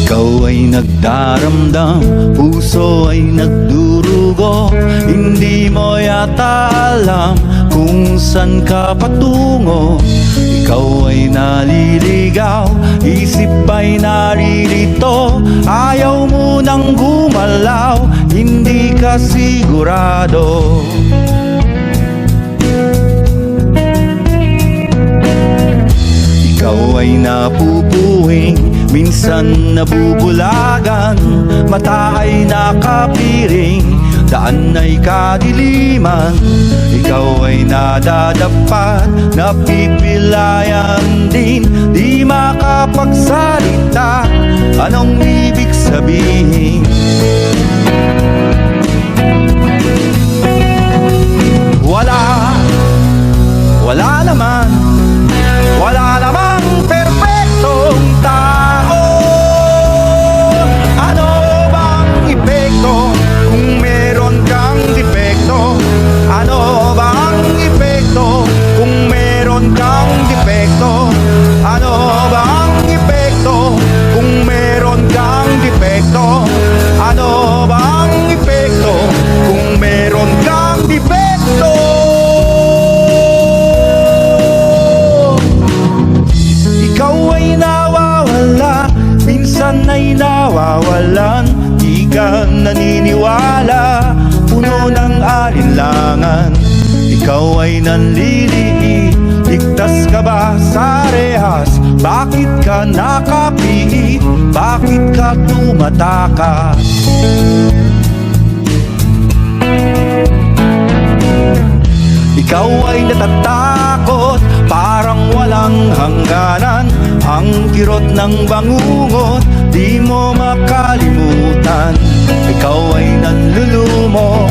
Ikaw ay nagdaramdam, puso ay nagdurugo. Hindi mo yata alam kung saan ka patungo. Ikaw ay naliligaw, isip ay naririto. Ayaw mo nang gumalaw, hindi ka sigurado. Ikaw ay napupuwing, minsan nabubulagan. Mata ay nakapiring, daan ay kadiliman. Ikaw ay nadadapat, napipilayan din. Di makapagsalita, anong ibig sabihin? Wala naman, wala namang perpektong tao. Ano bang epekto kung meron kang depekto? Ano bang epekto kung meron kang depekto? Ano bang epekto kung meron kang depekto? Ano bang epekto kung meron kang depekto? Ikaw ay nawawala, minsan ay nawawalan. Di ka naniniwala, puno ng alinlangan. Ikaw ay nanliliit, ligtas ka ba sa rehas? Bakit ka nakapiit? Bakit ka tumatakas? Ikaw ay natatakot, parang walang hangganan. Ang kirot ng bangungot, di mo makalimutan. Ikaw ay nanlulumo,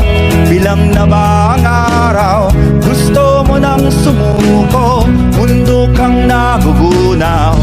bilang na ba ang araw? Gusto mo nang sumuko, mundo kang nagugunaw.